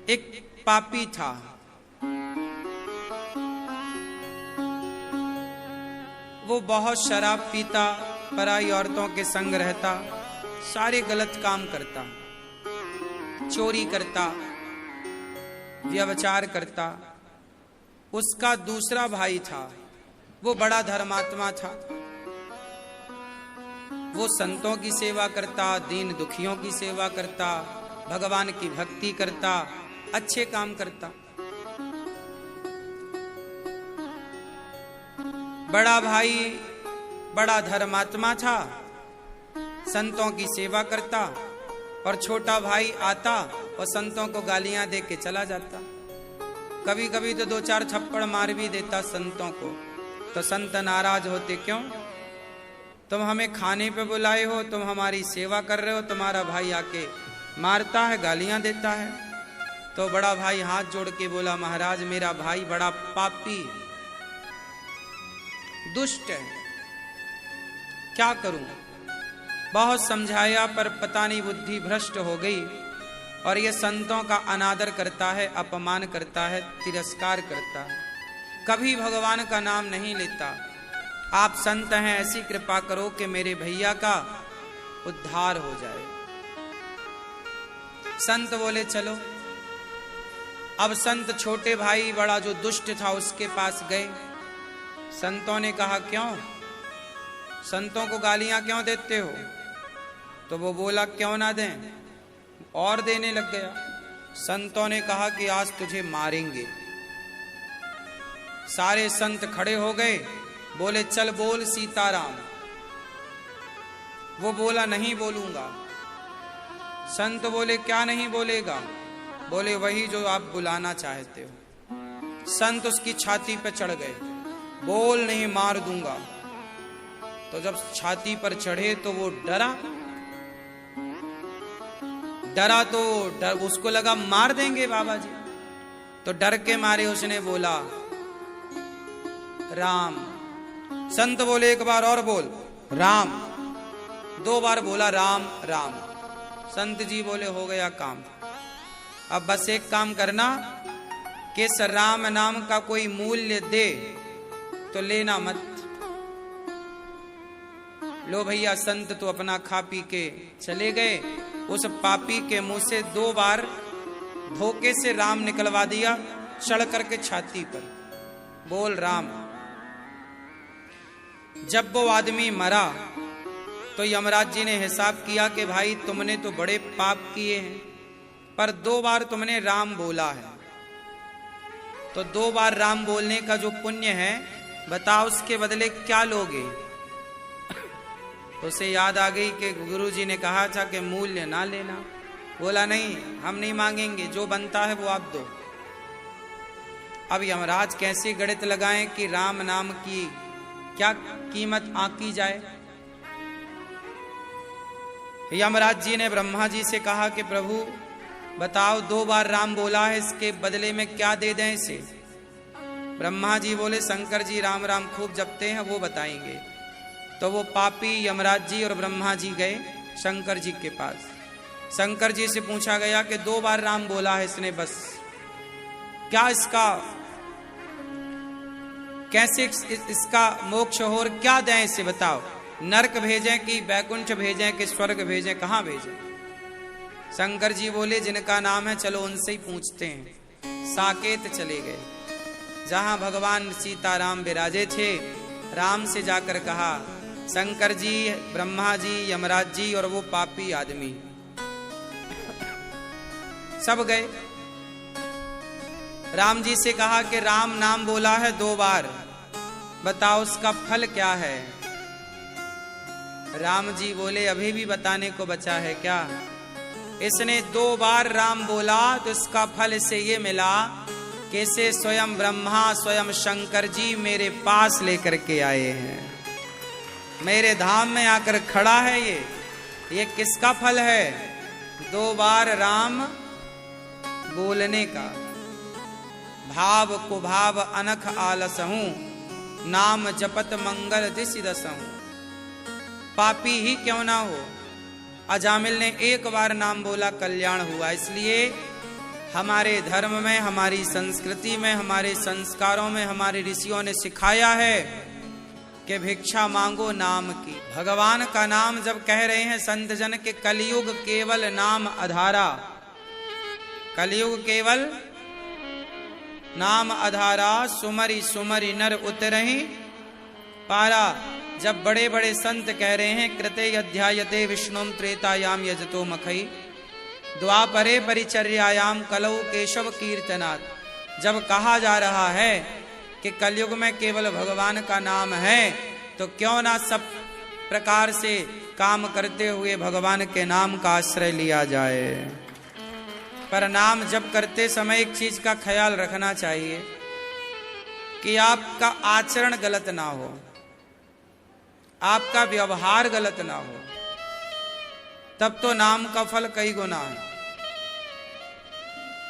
एक पापी था। वो बहुत शराब पीता, पराई औरतों के संग रहता, सारे गलत काम करता, चोरी करता, व्यभिचार करता। उसका दूसरा भाई था, वो बड़ा धर्मात्मा था। वो संतों की सेवा करता, दीन दुखियों की सेवा करता, भगवान की भक्ति करता, अच्छे काम करता। बड़ा भाई बड़ा धर्मात्मा था, संतों की सेवा करता, और छोटा भाई आता और संतों को गालियां दे के चला जाता। कभी कभी तो 2-4 थप्पड़ मार भी देता संतों को। तो संत नाराज होते, क्यों? तुम हमें खाने पे बुलाए हो, तुम हमारी सेवा कर रहे हो, तुम्हारा भाई आके मारता है, गालियां देता है। तो बड़ा भाई हाथ जोड़ के बोला, महाराज मेरा भाई बड़ा पापी दुष्ट है, क्या करूं? बहुत समझाया पर पता नहीं बुद्धि भ्रष्ट हो गई, और ये संतों का अनादर करता है, अपमान करता है, तिरस्कार करता है, कभी भगवान का नाम नहीं लेता। आप संत हैं, ऐसी कृपा करो कि मेरे भैया का उद्धार हो जाए। संत बोले चलो। अब संत छोटे भाई बड़ा जो दुष्ट था उसके पास गए। संतों ने कहा, क्यों संतों को गालियां क्यों देते हो? तो वो बोला, क्यों ना दें, और देने लग गया। संतों ने कहा कि आज तुझे मारेंगे। सारे संत खड़े हो गए, बोले चल बोल सीताराम। वो बोला, नहीं बोलूंगा। संत बोले, क्या नहीं बोलेगा? बोले, वही जो आप बुलाना चाहते हो। संत उसकी छाती पर चढ़ गए, बोल नहीं, मार दूंगा। तो जब छाती पर चढ़े तो वो डरा तो उसको लगा मार देंगे बाबा जी। तो डर के मारे उसने बोला राम। संत बोले, एक बार और बोल राम। 2 बार बोला राम राम। संत जी बोले, हो गया काम। अब बस एक काम करना कि इस राम नाम का कोई मूल्य दे तो लेना मत। लो भैया, संत तो अपना खा पी के चले गए। उस पापी के मुंह से 2 बार धोखे से राम निकलवा दिया, चढ़ करके छाती पर, बोल राम। जब वो आदमी मरा तो यमराज जी ने हिसाब किया कि भाई तुमने तो बड़े पाप किए हैं, पर 2 बार तुमने राम बोला है, तो 2 बार राम बोलने का जो पुण्य है, बताओ उसके बदले क्या लोगे? तो उसे याद आ गई कि गुरुजी ने कहा था कि मूल्य ना लेना। बोला, नहीं, हम नहीं मांगेंगे, जो बनता है वो आप दो। अब यमराज कैसे गणित लगाएं कि राम नाम की क्या कीमत आंकी जाए। यमराज जी ने ब्रह्मा जी से कहा कि प्रभु बताओ, 2 बार राम बोला है, इसके बदले में क्या दे दें इसे? ब्रह्मा जी बोले, शंकर जी राम राम खूब जपते हैं, वो बताएंगे। तो वो पापी यमराज जी और ब्रह्मा जी गए शंकर जी के पास। शंकर जी से पूछा गया कि 2 बार राम बोला है इसने, बस क्या इसका, कैसे इसका मोक्ष हो, और क्या दें इसे बताओ? नरक भेजें कि बैकुंठ भेजें कि स्वर्ग भेजें, कहां भेजें? शंकर जी बोले, जिनका नाम है चलो उनसे ही पूछते हैं। साकेत चले गए, जहां भगवान सीताराम विराजे थे। राम से जाकर कहा, शंकर जी, ब्रह्मा जी, यमराज जी और वो पापी आदमी सब गए। राम जी से कहा कि राम नाम बोला है 2 बार, बताओ उसका फल क्या है? राम जी बोले, अभी भी बताने को बचा है क्या? इसने 2 बार राम बोला तो इसका फल इसे ये मिला कि इसे स्वयं ब्रह्मा, स्वयं शंकर जी मेरे पास लेकर के आए हैं, मेरे धाम में आकर खड़ा है। ये किसका फल है? 2 बार राम बोलने का। भाव को भाव अनख आलस हूं, नाम जपत मंगल दिशि दसहूं। पापी ही क्यों ना हो, अजामिल ने 1 बार नाम बोला, कल्याण हुआ। इसलिए हमारे धर्म में, हमारी संस्कृति में, हमारे संस्कारों में हमारे ऋषियों ने सिखाया है कि भिक्षा मांगो नाम की। भगवान का नाम जब कह रहे हैं संत जन के, कलयुग केवल नाम आधारा, कलयुग केवल नाम आधारा, सुमरि सुमरि नर उतरहि पारा। जब बड़े बड़े संत कह रहे हैं कृते अध्यायते विष्णुम त्रेतायाम यजतो मखई द्वापरे परिचर्यायाम कलौ केशव कीर्तनात्, जब कहा जा रहा है कि कलयुग में केवल भगवान का नाम है, तो क्यों ना सब प्रकार से काम करते हुए भगवान के नाम का आश्रय लिया जाए। पर नाम जप करते समय एक चीज का ख्याल रखना चाहिए कि आपका आचरण गलत ना हो, आपका व्यवहार गलत ना हो, तब तो नाम का फल कई गुना है।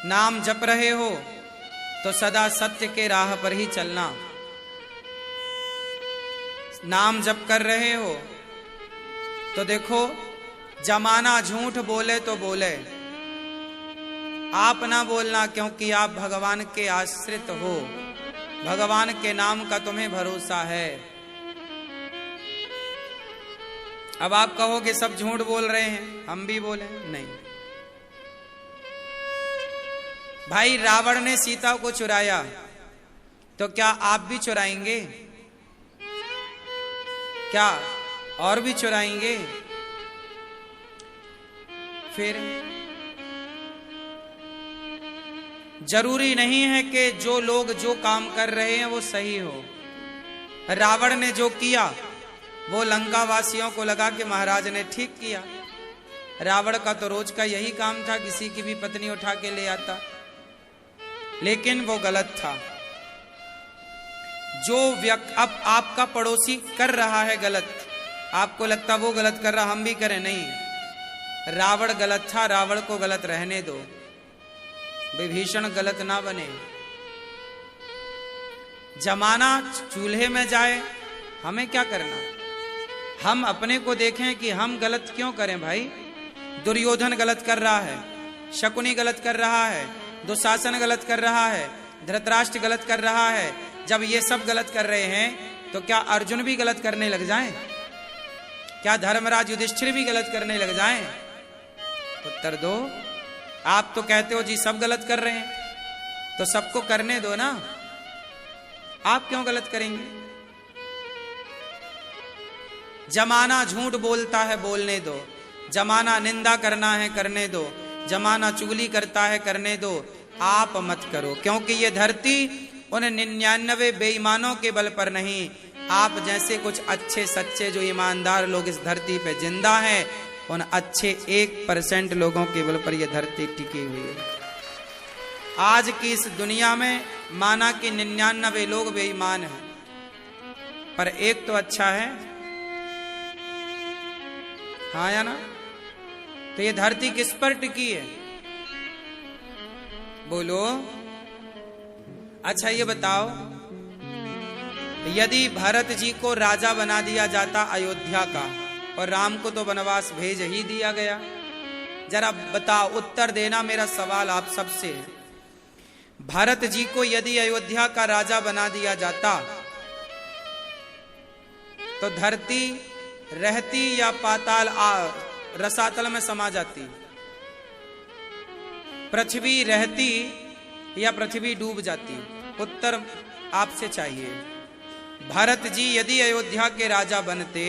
नाम जप रहे हो तो सदा सत्य के राह पर ही चलना, नाम जप कर रहे हो तो देखो जमाना झूठ बोले तो बोले, आप ना बोलना, क्योंकि आप भगवान के आश्रित हो, भगवान के नाम का तुम्हें भरोसा है। अब आप कहोगे सब झूठ बोल रहे हैं, हम भी बोले नहीं। भाई रावण ने सीता को चुराया, तो क्या आप भी चुराएंगे? क्या और भी चुराएंगे? फिर जरूरी नहीं है कि जो लोग जो काम कर रहे हैं वो सही हो। रावण ने जो किया वो लंका वासियों को लगा कि महाराज ने ठीक किया। रावण का तो रोज का यही काम था, किसी की भी पत्नी उठा के ले आता, लेकिन वो गलत था। जो व्यक्ति अब आपका पड़ोसी कर रहा है गलत, आपको लगता वो गलत कर रहा हम भी करें, नहीं। रावण गलत था, रावण को गलत रहने दो, विभीषण गलत ना बने। जमाना चूल्हे में जाए, हमें क्या करना? हम अपने को देखें कि हम गलत क्यों करें। भाई दुर्योधन गलत कर रहा है, शकुनी गलत कर रहा है, दुशासन गलत कर रहा है, धृतराष्ट्र गलत कर रहा है। जब ये सब गलत कर रहे हैं तो क्या अर्जुन भी गलत करने लग जाएं? क्या धर्मराज युधिष्ठिर भी गलत करने लग जाएं? उत्तर दो। आप तो कहते हो जी सब गलत कर रहे हैं, तो सबको करने दो ना, आप क्यों गलत करेंगे? जमाना झूठ बोलता है, बोलने दो। जमाना निंदा करना है, करने दो। जमाना चुगली करता है, करने दो। आप मत करो, क्योंकि ये धरती उन 99 बेईमानों के बल पर नहीं, आप जैसे कुछ अच्छे सच्चे जो ईमानदार लोग इस धरती पे जिंदा हैं, उन अच्छे 1% लोगों के बल पर यह धरती टिकी हुई है। आज की इस दुनिया में माना कि 99 लोग बेईमान हैं, पर एक तो अच्छा है, हाँ या ना? तो ये धरती किस पर टिकी है? बोलो। अच्छा ये बताओ, यदि भरत जी को राजा बना दिया जाता अयोध्या का, और राम को तो वनवास भेज ही दिया गया, जरा बताओ, उत्तर देना मेरा सवाल आप सबसे है। भरत जी को यदि अयोध्या का राजा बना दिया जाता तो धरती रहती या पाताल रसातल में समा जाती? पृथ्वी रहती या पृथ्वी डूब जाती? उत्तर आपसे चाहिए। भरत जी यदि अयोध्या के राजा बनते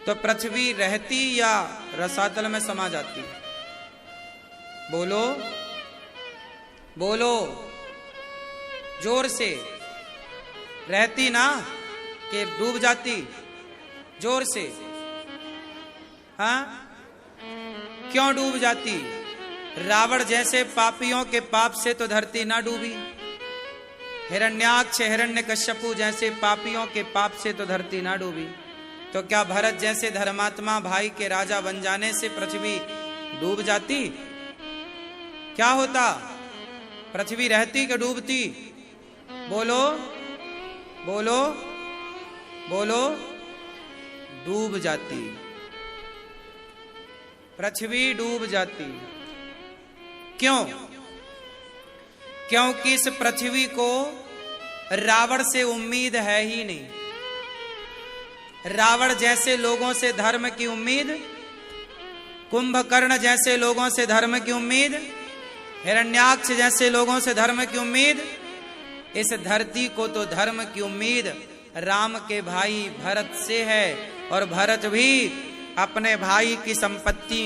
तो पृथ्वी रहती या रसातल में समा जाती? बोलो बोलो जोर से। रहती ना कि डूब जाती? जोर से। हाँ, क्यों डूब जाती? रावण जैसे पापियों के पाप से तो धरती ना डूबी, हिरण्याक्ष हिरण्यकश्यपु जैसे पापियों के पाप से तो धरती ना डूबी। तो क्या भरत जैसे धर्मात्मा भाई के राजा बन जाने से पृथ्वी डूब जाती? क्या होता? पृथ्वी रहती कि डूबती? बोलो बोलो बोलो। डूब जाती, पृथ्वी डूब जाती। क्यों? क्योंकि इस पृथ्वी को रावण से उम्मीद है ही नहीं। रावण जैसे लोगों से धर्म की उम्मीद, कुंभकर्ण जैसे लोगों से धर्म की उम्मीद, हिरण्याक्ष जैसे लोगों से धर्म की उम्मीद, इस धरती को तो धर्म की उम्मीद राम के भाई भरत से है। और भरत भी अपने भाई की संपत्ति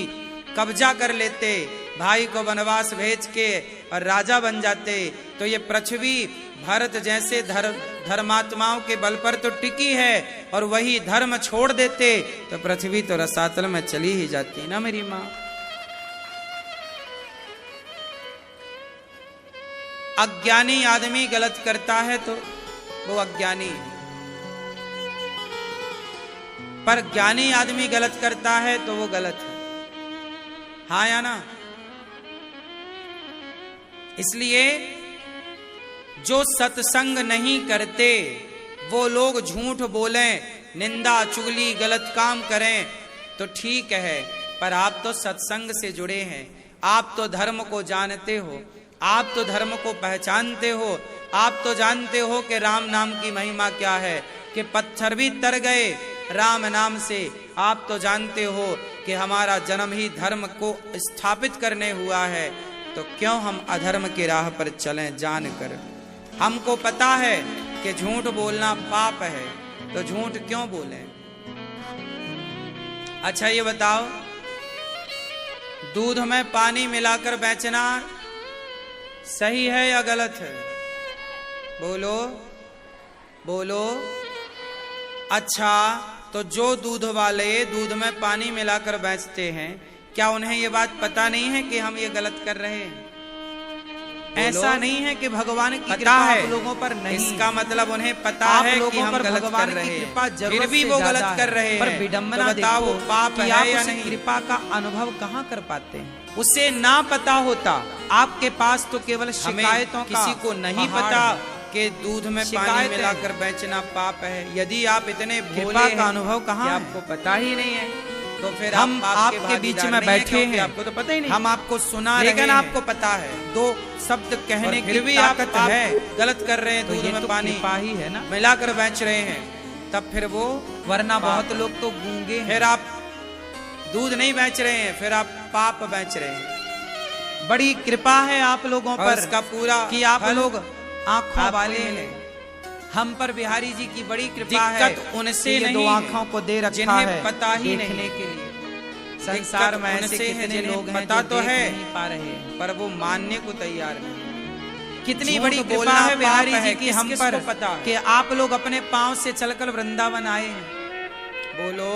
कब्जा कर लेते, भाई को वनवास भेज के और राजा बन जाते। तो ये पृथ्वी भरत जैसे धर्मात्माओं के बल पर तो टिकी है, और वही धर्म छोड़ देते तो पृथ्वी तो रसातल में चली ही जाती ना मेरी माँ। अज्ञानी आदमी गलत करता है तो वो अज्ञानी है, पर ज्ञानी आदमी गलत करता है तो वो गलत है। हाँ या ना? इसलिए जो सत्संग नहीं करते वो लोग झूठ बोलें, निंदा चुगली गलत काम करें तो ठीक है, पर आप तो सत्संग से जुड़े हैं, आप तो धर्म को जानते हो, आप तो धर्म को पहचानते हो, आप तो जानते हो कि राम नाम की महिमा क्या है, कि पत्थर भी तर गए राम नाम से। आप तो जानते हो कि हमारा जन्म ही धर्म को स्थापित करने हुआ है, तो क्यों हम अधर्म की राह पर चलें जानकर। हमको पता है कि झूठ बोलना पाप है, तो झूठ क्यों बोलें। अच्छा ये बताओ, दूध में पानी मिलाकर बेचना सही है या गलत है? बोलो बोलो। अच्छा, तो जो दूध वाले दूध में पानी मिलाकर बेचते हैं, क्या उन्हें ये बात पता नहीं है कि हम ये गलत कर रहे हैं? ऐसा नहीं है कि भगवान की कृपा है आप लोगों पर नहीं, इसका मतलब उन्हें पता है कि हम गलत कर रहे हैं, फिर भी वो गलत कर रहे हैं। पर विडंबना देखो, पाप है या नहीं? कृपा का अनुभव कहाँ कर पाते हैं? उसे ना पता होता, आपके पास तो केवल शिकायतों का, किसी को नहीं पता कि दूध में पानी मिलाकर बेचना पाप है। यदि आप इतने भोले का अनुभव कहाँ, आपको पता ही नहीं है, तो फिर हम आपके बीच में बैठे हैं, आपको तो पता ही नहीं। हम आपको सुना, लेकिन आपको पता है दो शब्द कहने की भी ताकत है, गलत कर रहे हैं, दूध में पानी ही है ना मिलाकर बेच रहे हैं, तब फिर वो, वरना बहुत लोग तो गूंगे। फिर आप दूध नहीं बेच रहे हैं, फिर आप पाप बेच रहे हैं। बड़ी कृपा है आप लोगों पर इसका पूरा कि आप लोग आंखों वाले हैं। हम पर बिहारी जी की बड़ी कृपा है, उनसे नहीं, दो आंखों को दे रखा जिन्हें है पता ही नहीं के लिए। संसार में ऐसे कितने लोग हैं पता तो है नहीं पा रहे हैं, पर वो मानने को तैयार नहीं। कितनी बड़ी कृपा है बिहारी जी की हम पर पता कि आप लोग अपने पांव से चलकर वृंदावन आए हैं। बोलो,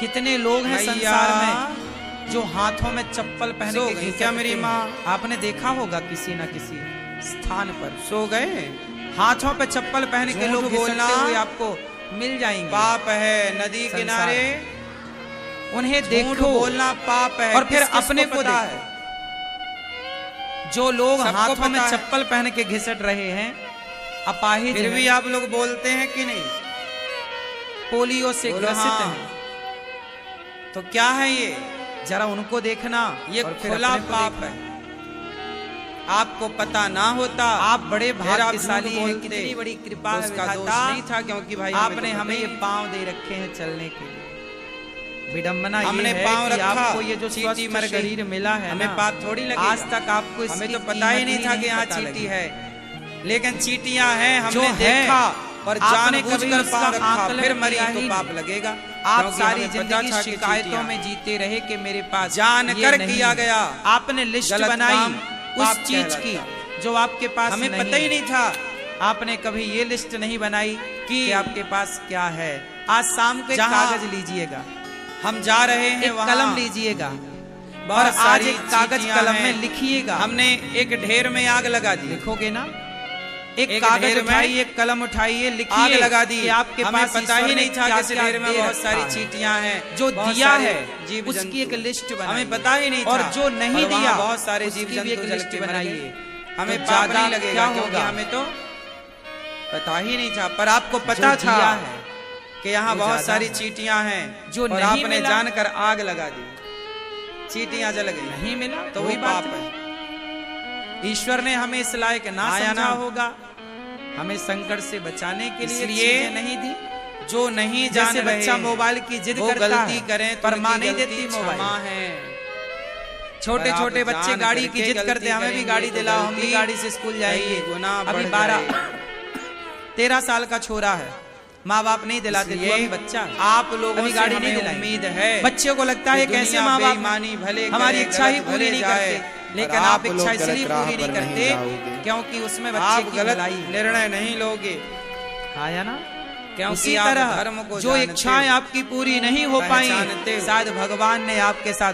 कितने लोग हैं संसार में जो हाथों में चप्पल पहन के, क्या मेरी माँ आपने देखा होगा किसी न किसी स्थान पर सो गए, हाथों पे चप्पल पहन के लोग बोलना हुए आपको मिल जाएंगे। पाप है नदी किनारे, उन्हें देखो, बोलना पाप है। और फिर अपने को देखो, जो लोग हाथों में चप्पल पहन के घिसट रहे हैं, अपाहिज, फिर भी आप लोग बोलते हैं कि नहीं, पोलियो से ग्रसित हैं, तो क्या है ये? जरा उनको देखना, ये खुला पाप है। आपको पता ना होता, आप बड़े भाग्यशाली हैं, कितनी बड़ी कृपा है, उसका दोष नहीं था, क्योंकि भाई आपने हमें ये पांव दे रखे हैं चलने के लिए। विडंबना हमने पांव रखा, आपको ये जो चीटी मर शरीर मिला है, हमें पाप थोड़ी लगी। आज तक आपको हमें तो पता ही नहीं था कि यहाँ चीटी है, लेकिन चीटियां हैं, हमने देखा और जानबूझकर पांव रखा, फिर मरी तो पाप लगेगा। आप सारी जिंदगी शिकायतों में जीते रहे कि मेरे पास जानकर किया गया, आपने लिस्ट बनाई उस चीज की जो आपके पास हमें पता ही नहीं था। आपने कभी ये लिस्ट नहीं बनाई कि आपके पास क्या है। आज शाम को कागज लीजिएगा, हम जा रहे हैं, एक कलम लीजिएगा और आज एक कागज कलम में लिखिएगा। हमने एक ढेर में आग लगा दी, लिखोगे ना, एक कागज उठाइए, एक कलम उठाइए, लिखिए, आग लगा दी। आपके पास पता ही नहीं था कि ढेर में बहुत सारी चीटियां हैं, जो दिया है उसकी एक लिस्ट बनाइए, हमें पता ही नहीं था, और जो नहीं दिया बहुत सारे जीव जंतु जल के बनाइए, हमें पाप नहीं लगेगा, क्योंकि हमें तो पता ही नहीं था। पर आपको पता था कि यहाँ बहुत सारी चीटियां हैं, जो आपने जानकर आग लगा दी, चीटियां जल गई, नहीं मिला तो वही पाप है। ईश्वर ने हमें इस लायक ना समझा होगा, हमें संकट से बचाने के लिए चीजें नहीं दी। जो नहीं जान रहे, बच्चा मोबाइल की जिद करता गलती है, करें पर मां नहीं देती मोबाइल है। छोटे छोटे बच्चे गाड़ी की जिद करते, हमें भी गाड़ी दिलाओ, हम भी गाड़ी से स्कूल जाएंगे। अभी 12-13 साल का छोरा है, माँ बाप नहीं दिलाते, यही बच्चा आप लोगों की गाड़ी नहीं दिलाई। उम्मीद है बच्चे को लगता है कैसे माँ बाप भले हमारी इच्छा ही पूरी नहीं करते, लेकिन आप इच्छा इसलिए पूरी नहीं करते क्योंकि उसमें बच्चे की गलत निर्णय नहीं लोगे। हाँ या ना? क्योंकि इसी तरह जो इच्छाएं आपकी पूरी नहीं हो पाई, शायद भगवान ने आपके साथ